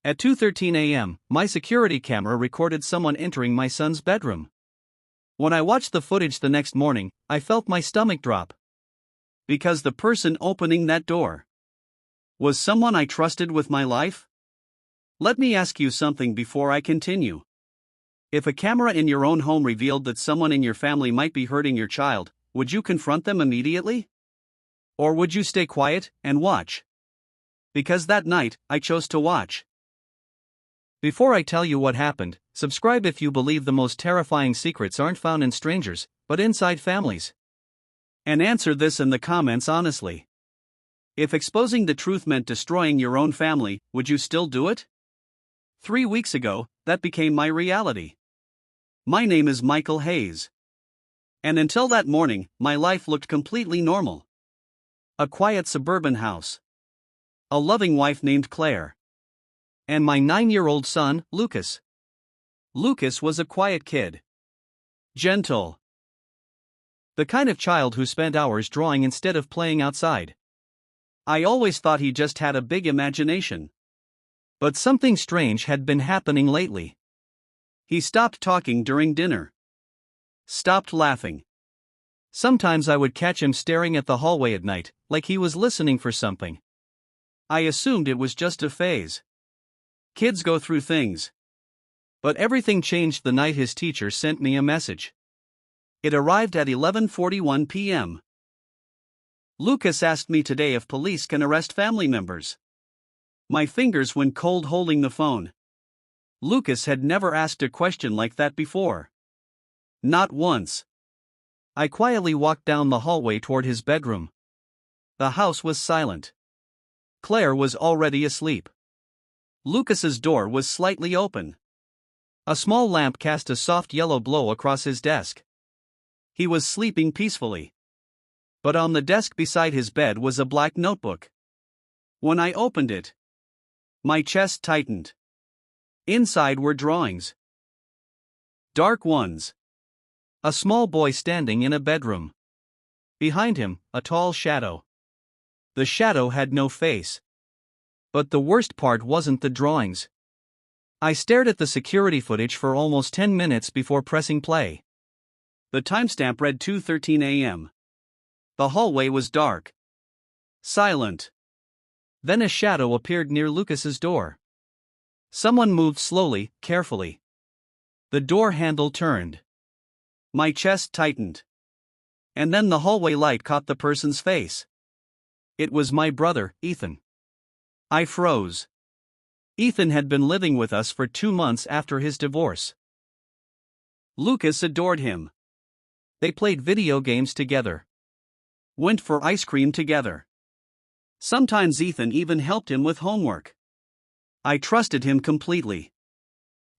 At 2:13 a.m., my security camera recorded someone entering my son's bedroom. When I watched the footage the next morning, I felt my stomach drop. Because the person opening that door was someone I trusted with my life? Let me ask you something before I continue. If a camera in your own home revealed that someone in your family might be hurting your child, would you confront them immediately? Or would you stay quiet and watch? Because that night, I chose to watch. Before I tell you what happened, subscribe if you believe the most terrifying secrets aren't found in strangers, but inside families. And answer this in the comments honestly. If exposing the truth meant destroying your own family, would you still do it? 3 weeks ago, that became my reality. My name is Michael Hayes. And until that morning, my life looked completely normal. A quiet suburban house. A loving wife named Claire. And my 9-year-old son, Lucas. Lucas was a quiet kid. Gentle. The kind of child who spent hours drawing instead of playing outside. I always thought he just had a big imagination. But something strange had been happening lately. He stopped talking during dinner. Stopped laughing. Sometimes I would catch him staring at the hallway at night, like he was listening for something. I assumed it was just a phase. Kids go through things. But everything changed the night his teacher sent me a message. It arrived at 11:41 p.m. Lucas asked me today if police can arrest family members. My fingers went cold holding the phone. Lucas had never asked a question like that before. Not once. I quietly walked down the hallway toward his bedroom. The house was silent. Claire was already asleep. Lucas's door was slightly open. A small lamp cast a soft yellow glow across his desk. He was sleeping peacefully. But on the desk beside his bed was a black notebook. When I opened it, my chest tightened. Inside were drawings. Dark ones. A small boy standing in a bedroom. Behind him, a tall shadow. The shadow had no face. But the worst part wasn't the drawings. I stared at the security footage for almost 10 minutes before pressing play. The timestamp read 2:13 a.m. The hallway was dark. Silent. Then a shadow appeared near Lucas's door. Someone moved slowly, carefully. The door handle turned. My chest tightened. And then the hallway light caught the person's face. It was my brother, Ethan. I froze. Ethan had been living with us for 2 months after his divorce. Lucas adored him. They played video games together. Went for ice cream together. Sometimes Ethan even helped him with homework. I trusted him completely.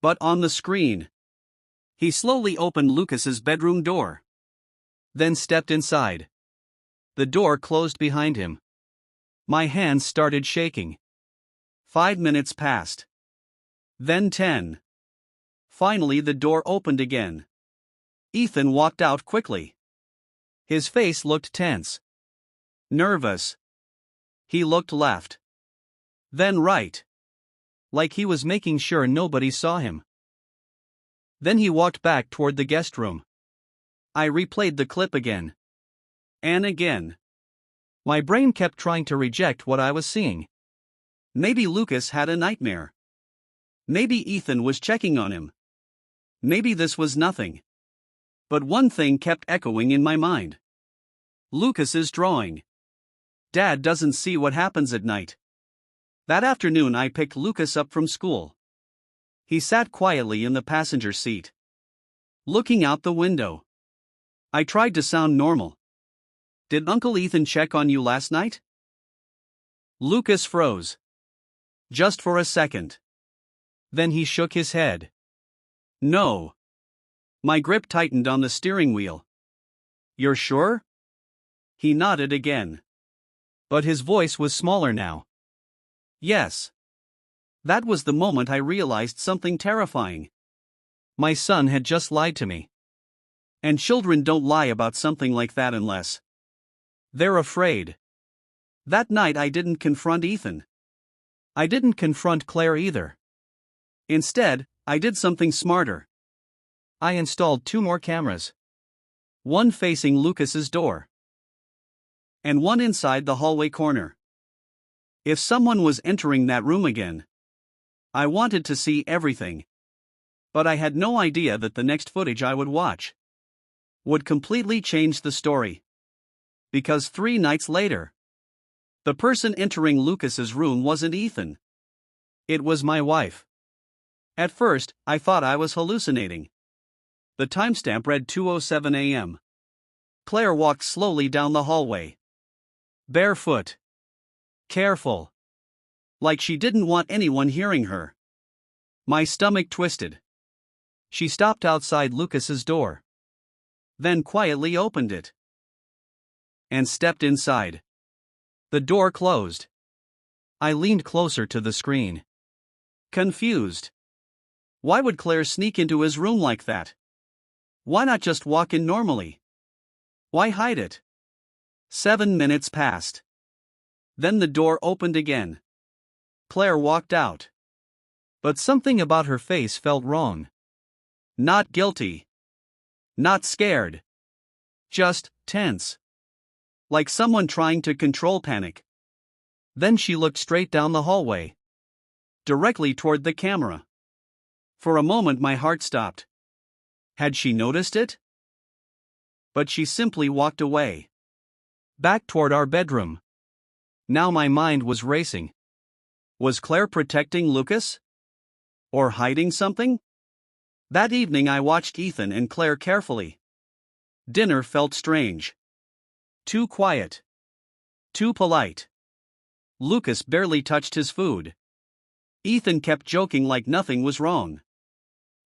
But on the screen, he slowly opened Lucas's bedroom door. Then stepped inside. The door closed behind him. My hands started shaking. 5 minutes passed. Then 10. Finally the door opened again. Ethan walked out quickly. His face looked tense. Nervous. He looked left. Then right. Like he was making sure nobody saw him. Then he walked back toward the guest room. I replayed the clip again. And again. My brain kept trying to reject what I was seeing. Maybe Lucas had a nightmare. Maybe Ethan was checking on him. Maybe this was nothing. But one thing kept echoing in my mind. Lucas's drawing. Dad doesn't see what happens at night. That afternoon I picked Lucas up from school. He sat quietly in the passenger seat, looking out the window. I tried to sound normal. Did Uncle Ethan check on you last night? Lucas froze. Just for a second. Then he shook his head. No. My grip tightened on the steering wheel. You're sure? He nodded again. But his voice was smaller now. Yes. That was the moment I realized something terrifying. My son had just lied to me. And children don't lie about something like that unless they're afraid. That night I didn't confront Ethan. I didn't confront Claire either. Instead, I did something smarter. I installed 2 more cameras. One facing Lucas's door. And one inside the hallway corner. If someone was entering that room again, I wanted to see everything. But I had no idea that the next footage I would watch would completely change the story. Because 3 nights later, the person entering Lucas's room wasn't Ethan. It was my wife. At first, I thought I was hallucinating. The timestamp read 2:07 a.m. Claire walked slowly down the hallway. Barefoot. Careful. Like she didn't want anyone hearing her. My stomach twisted. She stopped outside Lucas's door. Then quietly opened it. And stepped inside. The door closed. I leaned closer to the screen. Confused. Why would Claire sneak into his room like that? Why not just walk in normally? Why hide it? 7 minutes passed. Then the door opened again. Claire walked out. But something about her face felt wrong. Not guilty. Not scared. Just tense. Like someone trying to control panic. Then she looked straight down the hallway. Directly toward the camera. For a moment my heart stopped. Had she noticed it? But she simply walked away. Back toward our bedroom. Now my mind was racing. Was Claire protecting Lucas? Or hiding something? That evening I watched Ethan and Claire carefully. Dinner felt strange. Too quiet. Too polite. Lucas barely touched his food. Ethan kept joking like nothing was wrong.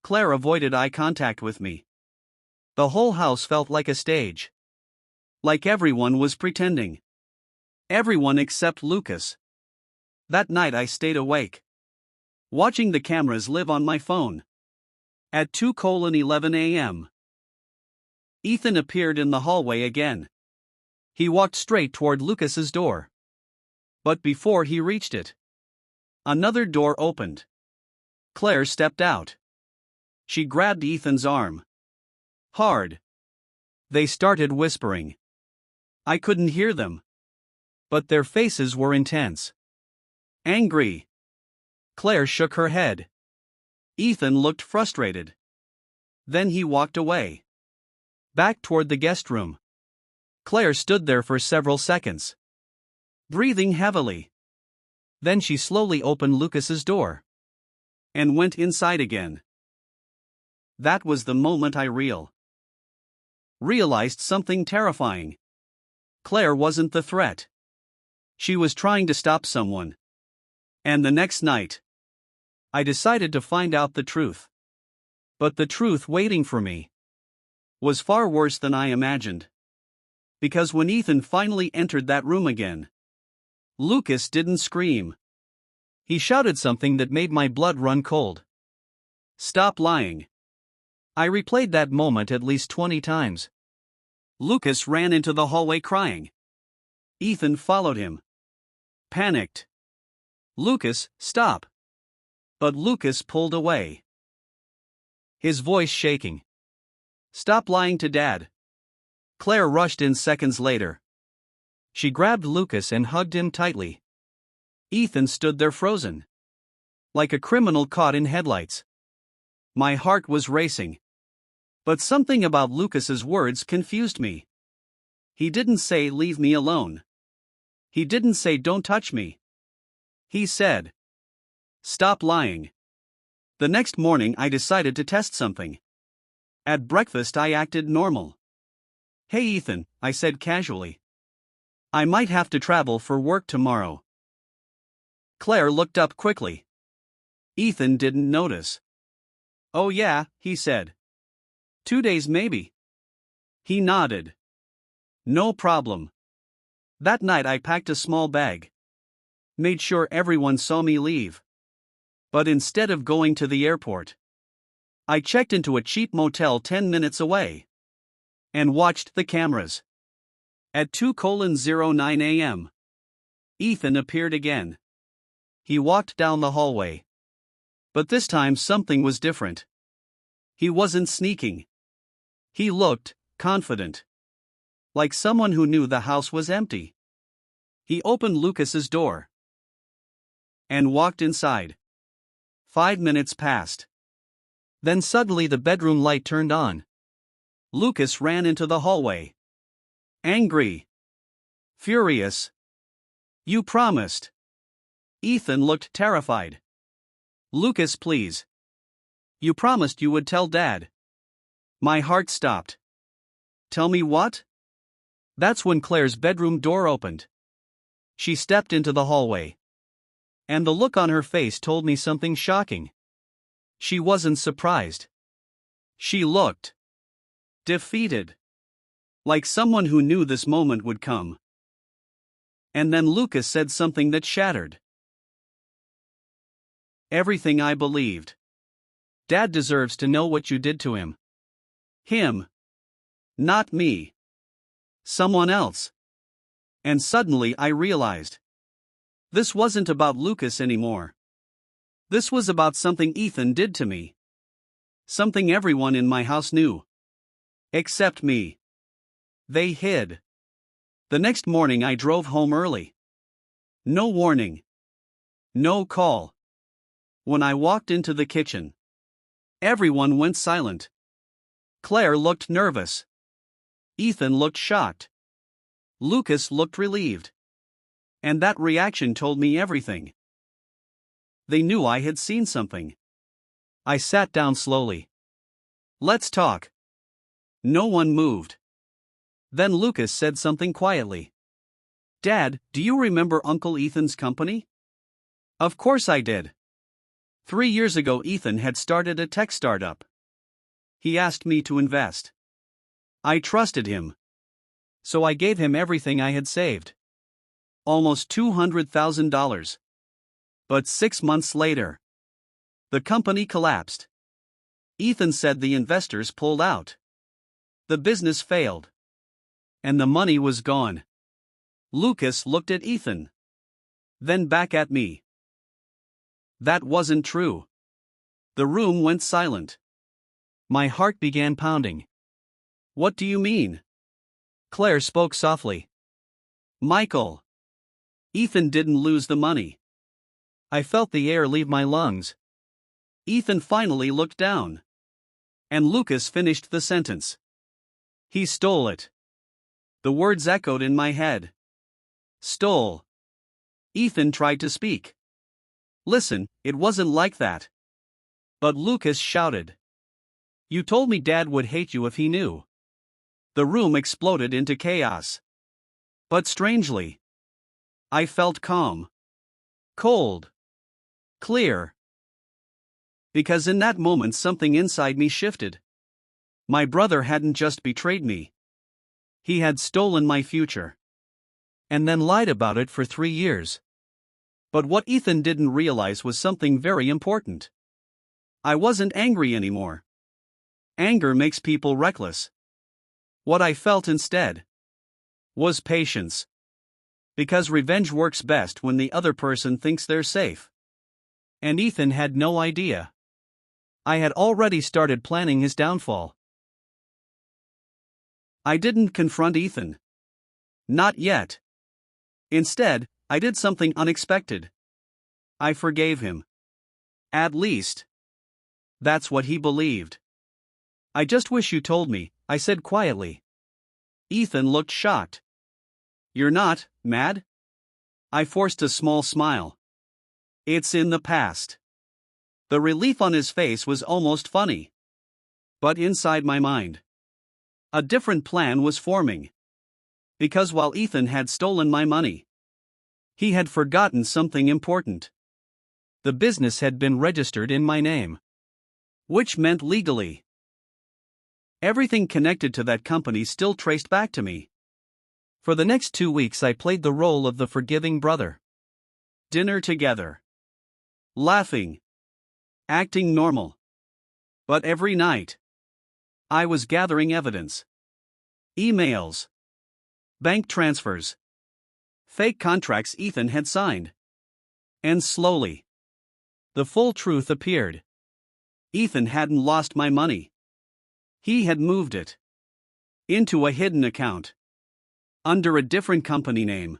Claire avoided eye contact with me. The whole house felt like a stage. Like everyone was pretending. Everyone except Lucas. That night I stayed awake. Watching the cameras live on my phone. At 2:11 a.m. Ethan appeared in the hallway again. He walked straight toward Lucas's door. But before he reached it, another door opened. Claire stepped out. She grabbed Ethan's arm. Hard. They started whispering. I couldn't hear them. But their faces were intense. Angry. Claire shook her head. Ethan looked frustrated. Then he walked away. Back toward the guest room. Claire stood there for several seconds. Breathing heavily. Then she slowly opened Lucas's door. And went inside again. That was the moment I realized something terrifying. Claire wasn't the threat. She was trying to stop someone. And the next night, I decided to find out the truth. But the truth waiting for me was far worse than I imagined. Because when Ethan finally entered that room again, Lucas didn't scream. He shouted something that made my blood run cold. Stop lying. I replayed that moment at least 20 times. Lucas ran into the hallway crying. Ethan followed him. Panicked. Lucas, stop. But Lucas pulled away. His voice shaking. Stop lying to Dad. Claire rushed in seconds later. She grabbed Lucas and hugged him tightly. Ethan stood there frozen. Like a criminal caught in headlights. My heart was racing. But something about Lucas's words confused me. He didn't say leave me alone. He didn't say don't touch me. He said, stop lying. The next morning I decided to test something. At breakfast I acted normal. Hey Ethan, I said casually. I might have to travel for work tomorrow. Claire looked up quickly. Ethan didn't notice. Oh yeah, he said. 2 days maybe. He nodded. No problem. That night I packed a small bag. Made sure everyone saw me leave. But instead of going to the airport, I checked into a cheap motel 10 minutes away. And watched the cameras. At 2:09 a.m. Ethan appeared again. He walked down the hallway. But this time something was different. He wasn't sneaking. He looked confident. Like someone who knew the house was empty. He opened Lucas's door and walked inside. 5 minutes passed. Then suddenly the bedroom light turned on. Lucas ran into the hallway. Angry. Furious. You promised. Ethan looked terrified. Lucas, please. You promised you would tell Dad. My heart stopped. Tell me what? That's when Claire's bedroom door opened. She stepped into the hallway. And the look on her face told me something shocking. She wasn't surprised. She looked defeated. Like someone who knew this moment would come. And then Lucas said something that shattered everything I believed. Dad deserves to know what you did to him. Him. Not me. Someone else. And suddenly I realized. This wasn't about Lucas anymore. This was about something Ethan did to me. Something everyone in my house knew. Except me. They hid. The next morning I drove home early. No warning. No call. When I walked into the kitchen, everyone went silent. Claire looked nervous. Ethan looked shocked. Lucas looked relieved. And that reaction told me everything. They knew I had seen something. I sat down slowly. Let's talk. No one moved. Then Lucas said something quietly. Dad, do you remember Uncle Ethan's company? Of course I did. 3 years ago Ethan had started a tech startup. He asked me to invest. I trusted him. So I gave him everything I had saved. Almost $200,000. But 6 months later, the company collapsed. Ethan said the investors pulled out. The business failed. And the money was gone. Lucas looked at Ethan. Then back at me. That wasn't true. The room went silent. My heart began pounding. What do you mean? Claire spoke softly. Michael. Ethan didn't lose the money. I felt the air leave my lungs. Ethan finally looked down. And Lucas finished the sentence. He stole it. The words echoed in my head. Stole. Ethan tried to speak. Listen, it wasn't like that. But Lucas shouted. You told me Dad would hate you if he knew. The room exploded into chaos. But strangely, I felt calm. Cold. Clear. Because in that moment something inside me shifted. My brother hadn't just betrayed me. He had stolen my future. And then lied about it for 3 years. But what Ethan didn't realize was something very important. I wasn't angry anymore. Anger makes people reckless. What I felt instead was patience. Because revenge works best when the other person thinks they're safe. And Ethan had no idea. I had already started planning his downfall. I didn't confront Ethan. Not yet. Instead, I did something unexpected. I forgave him. At least, that's what he believed. I just wish you told me, I said quietly. Ethan looked shocked. You're not mad? I forced a small smile. It's in the past. The relief on his face was almost funny. But inside my mind, a different plan was forming. Because while Ethan had stolen my money, he had forgotten something important. The business had been registered in my name. Which meant legally. Everything connected to that company still traced back to me. For the next 2 weeks I played the role of the forgiving brother. Dinner together. Laughing. Acting normal. But every night, I was gathering evidence. Emails. Bank transfers. Fake contracts Ethan had signed. And slowly, The full truth appeared. Ethan hadn't lost my money. He had moved it into a hidden account under a different company name.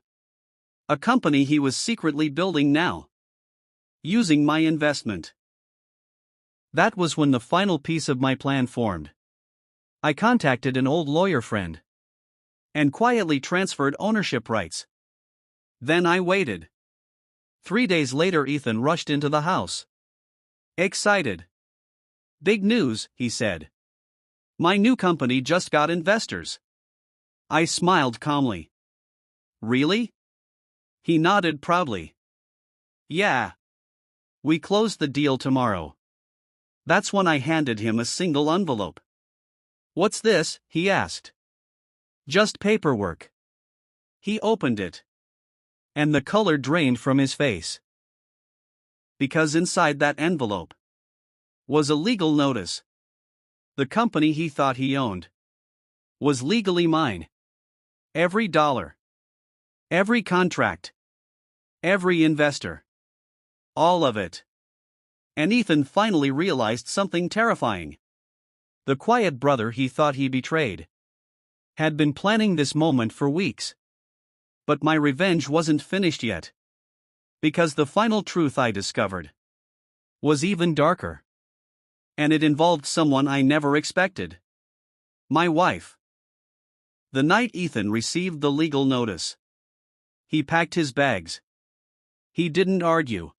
A company he was secretly building now, using my investment. That was when the final piece of my plan formed. I contacted an old lawyer friend and quietly transferred ownership rights. Then I waited. 3 days later, Ethan rushed into the house. Excited. "Big news," he said. "My new company just got investors." I smiled calmly. "Really?" He nodded proudly. "Yeah. We closed the deal tomorrow." That's when I handed him a single envelope. "What's this?" he asked. "Just paperwork." He opened it, and the color drained from his face. Because inside that envelope was a legal notice. The company he thought he owned was legally mine. Every dollar, every contract, every investor. All of it. And Ethan finally realized something terrifying. The quiet brother he thought he betrayed had been planning this moment for weeks. But my revenge wasn't finished yet. Because the final truth I discovered was even darker. And it involved someone I never expected. My wife. The night Ethan received the legal notice, he packed his bags. He didn't argue.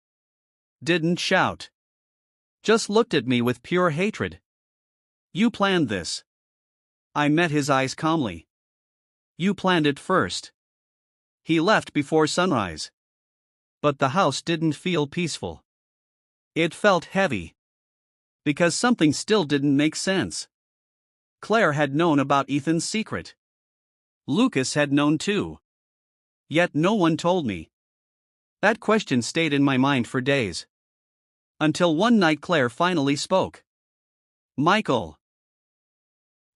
Didn't shout. Just looked at me with pure hatred. "You planned this." I met his eyes calmly. "You planned it first." He left before sunrise. But the house didn't feel peaceful. It felt heavy. Because something still didn't make sense. Claire had known about Ethan's secret. Lucas had known too. Yet no one told me. That question stayed in my mind for days. Until one night Claire finally spoke. "Michael,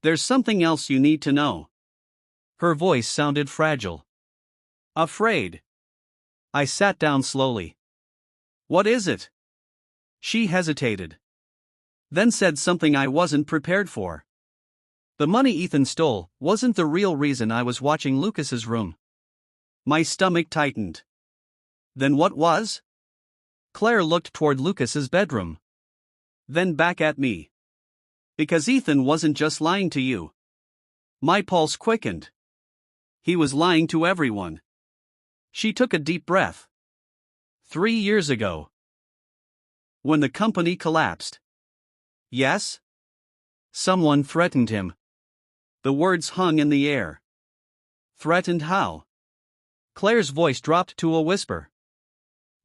there's something else you need to know." Her voice sounded fragile. "Afraid." I sat down slowly. "What is it?" She hesitated. Then said something I wasn't prepared for. "The money Ethan stole wasn't the real reason I was watching Lucas's room." My stomach tightened. "Then what was?" Claire looked toward Lucas's bedroom. Then back at me. "Because Ethan wasn't just lying to you." My pulse quickened. He was lying to everyone. She took a deep breath. 3 years ago. When the company collapsed. Yes? Someone threatened him. The words hung in the air. Threatened how? Claire's voice dropped to a whisper.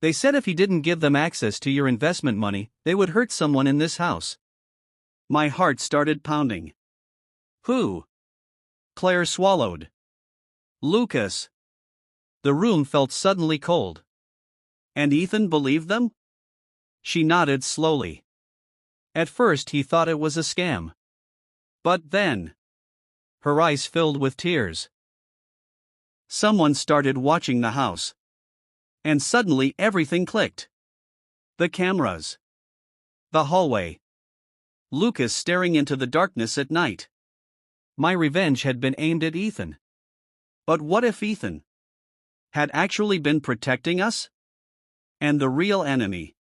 "They said if he didn't give them access to your investment money, they would hurt someone in this house." My heart started pounding. "Who?" Claire swallowed. "Lucas." The room felt suddenly cold. "And Ethan believed them?" She nodded slowly. "At first he thought it was a scam. But then..." Her eyes filled with tears. "Someone started watching the house. And suddenly everything clicked. The cameras. The hallway. Lucas staring into the darkness at night. My revenge had been aimed at Ethan. But what if Ethan had actually been protecting us? And the real enemy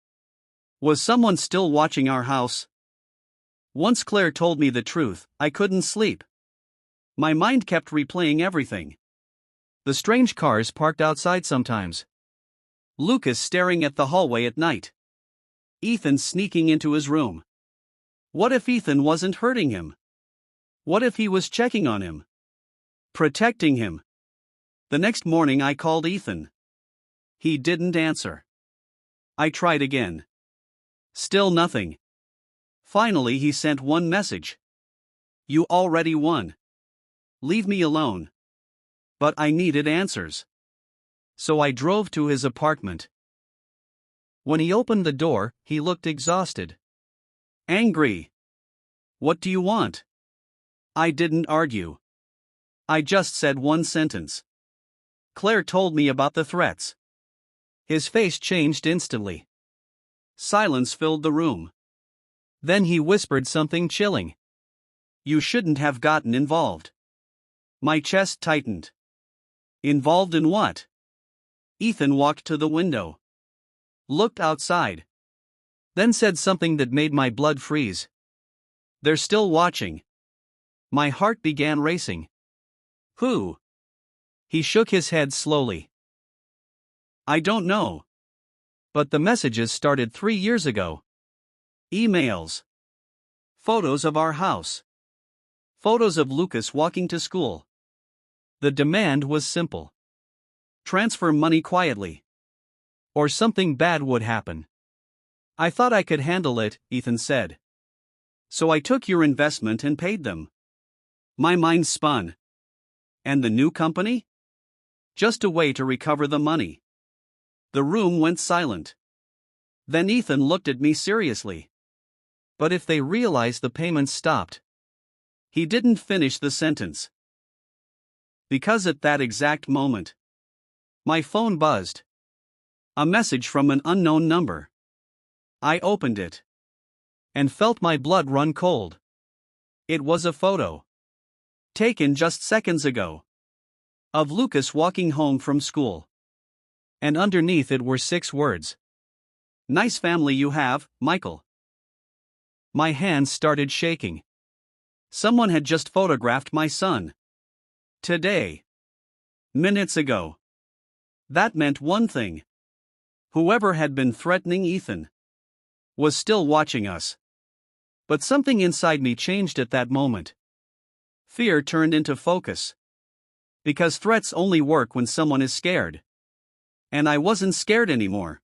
was someone still watching our house? Once Claire told me the truth, I couldn't sleep. My mind kept replaying everything. The strange cars parked outside sometimes. Lucas staring at the hallway at night. Ethan sneaking into his room. What if Ethan wasn't hurting him? What if he was checking on him? Protecting him? The next morning I called Ethan. He didn't answer. I tried again. Still nothing. Finally he sent one message. "You already won. Leave me alone." But I needed answers. So I drove to his apartment. When he opened the door, he looked exhausted. Angry. "What do you want?" I didn't argue. I just said one sentence. "Claire told me about the threats." His face changed instantly. Silence filled the room. Then he whispered something chilling. "You shouldn't have gotten involved." My chest tightened. Involved in what? Ethan walked to the window, looked outside, then said something that made my blood freeze. "They're still watching." My heart began racing. "Who?" He shook his head slowly. "I don't know. But the messages started 3 years ago. Emails. Photos of our house. Photos of Lucas walking to school. The demand was simple. Transfer money quietly. Or something bad would happen." "I thought I could handle it," Ethan said. "So I took your investment and paid them." My mind spun. And the new company? Just a way to recover the money. The room went silent. Then Ethan looked at me seriously. "But if they realize the payments stopped?" He didn't finish the sentence. Because at that exact moment, my phone buzzed. A message from an unknown number. I opened it and felt my blood run cold. It was a photo, taken just seconds ago, of Lucas walking home from school. And underneath it were 6 words. "Nice family you have, Michael." My hands started shaking. Someone had just photographed my son. Today. Minutes ago. That meant one thing. Whoever had been threatening Ethan was still watching us. But something inside me changed at that moment. Fear turned into focus. Because threats only work when someone is scared. And I wasn't scared anymore.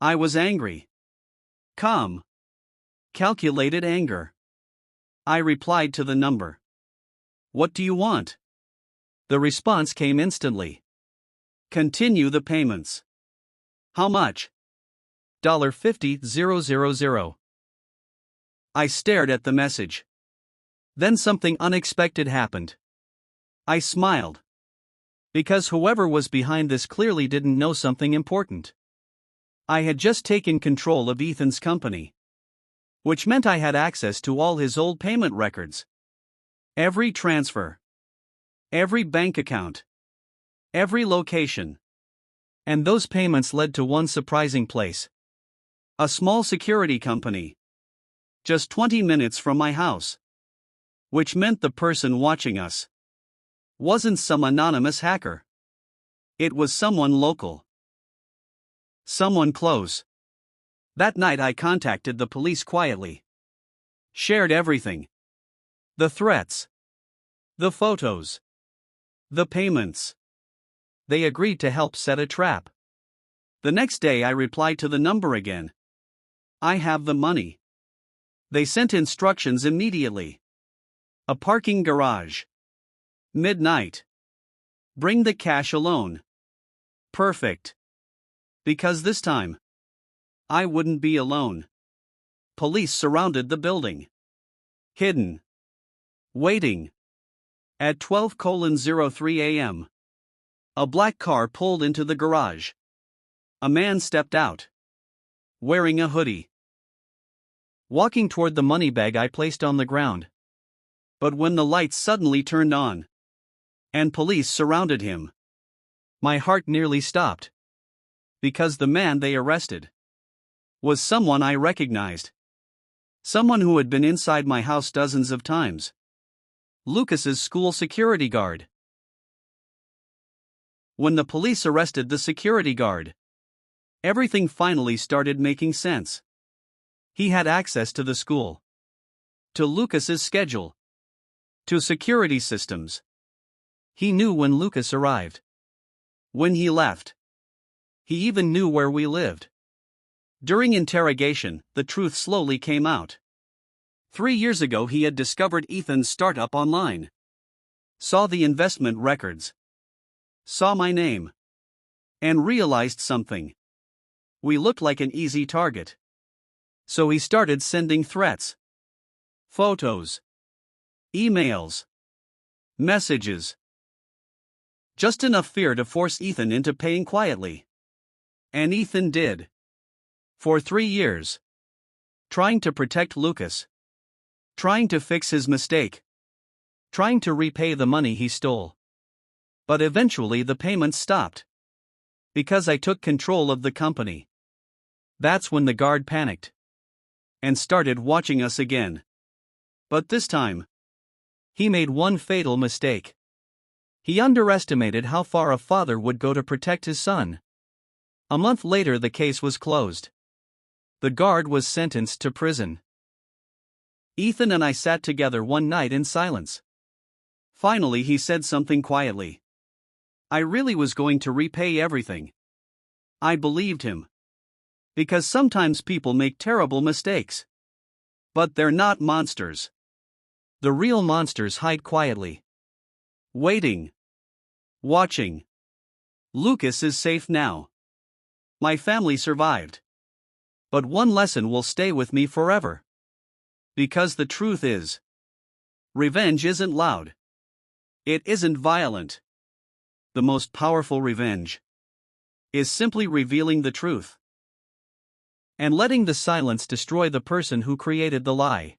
I was angry. Calm. Calculated anger. I replied to the number. "What do you want?" The response came instantly. "Continue the payments." "How much?" $50,000. I stared at the message. Then something unexpected happened. I smiled. Because whoever was behind this clearly didn't know something important. I had just taken control of Ethan's company. Which meant I had access to all his old payment records. Every transfer. Every bank account. Every location. And those payments led to one surprising place. A small security company. Just 20 minutes from my house. Which meant the person watching us wasn't some anonymous hacker. It was someone local. Someone close. That night I contacted the police quietly. Shared everything. The threats. The photos. The payments. They agreed to help set a trap. The next day I replied to the number again. "I have the money." They sent instructions immediately. A parking garage. Midnight. Bring the cash alone. Perfect. Because this time, I wouldn't be alone. Police surrounded the building. Hidden. Waiting. At 12:03 a.m. A black car pulled into the garage. A man stepped out. Wearing a hoodie. Walking toward the money bag I placed on the ground. But when the lights suddenly turned on, and police surrounded him, my heart nearly stopped. Because the man they arrested was someone I recognized. Someone who had been inside my house dozens of times. Lucas's school security guard. When the police arrested the security guard, everything finally started making sense. He had access to the school, to Lucas's schedule, to security systems. He knew when Lucas arrived, when he left. He even knew where we lived. During interrogation, the truth slowly came out. 3 years ago he had discovered Ethan's startup online. Saw the investment records. Saw my name. And realized something. We looked like an easy target. So he started sending threats. Photos. Emails. Messages. Just enough fear to force Ethan into paying quietly. And Ethan did. For 3 years. Trying to protect Lucas. Trying to fix his mistake. Trying to repay the money he stole. But eventually the payments stopped. Because I took control of the company. That's when the guard panicked. And started watching us again. But this time, he made one fatal mistake. He underestimated how far a father would go to protect his son. A month later the case was closed. The guard was sentenced to prison. Ethan and I sat together one night in silence. Finally he said something quietly. I really was going to repay everything. I believed him. Because sometimes people make terrible mistakes. But they're not monsters. The real monsters hide quietly. Waiting. Watching. Lucas is safe now. My family survived. But one lesson will stay with me forever. Because the truth is, revenge isn't loud. It isn't violent. The most powerful revenge is simply revealing the truth and letting the silence destroy the person who created the lie.